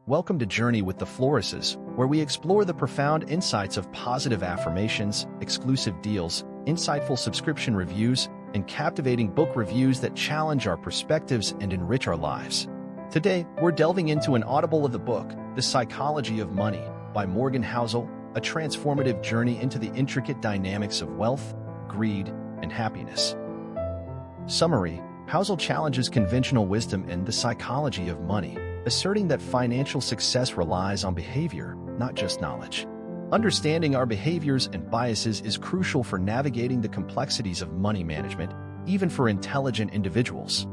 Welcome to Journey with the Florises, where we explore the profound insights of positive affirmations, exclusive deals, insightful subscription reviews, and captivating book reviews that challenge our perspectives and enrich our lives. Today, we're delving into an audible of the book, The Psychology of Money, by Morgan Housel, a transformative journey into the intricate dynamics of wealth, greed, and happiness. Summary: Housel challenges conventional wisdom in The Psychology of Money, asserting that financial success relies on behavior, not just knowledge. Understanding our behaviors and biases is crucial for navigating the complexities of money management, even for intelligent individuals.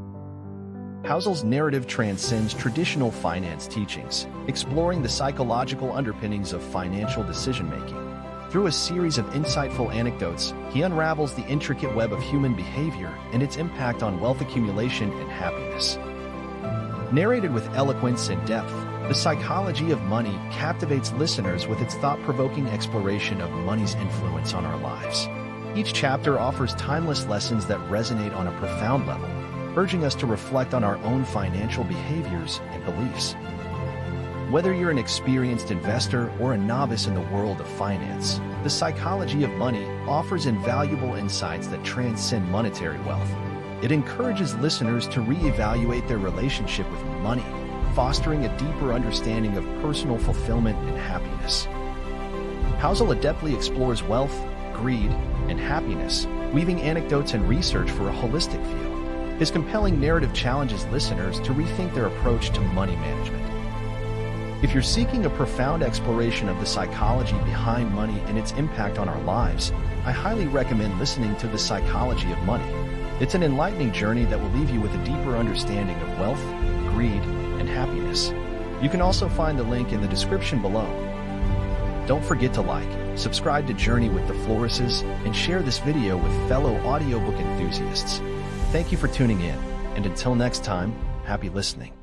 Housel's narrative transcends traditional finance teachings, exploring the psychological underpinnings of financial decision-making. Through a series of insightful anecdotes, he unravels the intricate web of human behavior and its impact on wealth accumulation and happiness. Narrated with eloquence and depth, The Psychology of Money captivates listeners with its thought-provoking exploration of money's influence on our lives. Each chapter offers timeless lessons that resonate on a profound level, urging us to reflect on our own financial behaviors and beliefs. Whether you're an experienced investor or a novice in the world of finance, The Psychology of Money offers invaluable insights that transcend monetary wealth. It encourages listeners to reevaluate their relationship with money, fostering a deeper understanding of personal fulfillment and happiness. Housel adeptly explores wealth, greed, and happiness, weaving anecdotes and research for a holistic view. His compelling narrative challenges listeners to rethink their approach to money management. If you're seeking a profound exploration of the psychology behind money and its impact on our lives, I highly recommend listening to The Psychology of Money. It's an enlightening journey that will leave you with a deeper understanding of wealth, greed, and happiness. You can also find the link in the description below. Don't forget to like, subscribe to Journey with the Florises, and share this video with fellow audiobook enthusiasts. Thank you for tuning in, and until next time, happy listening.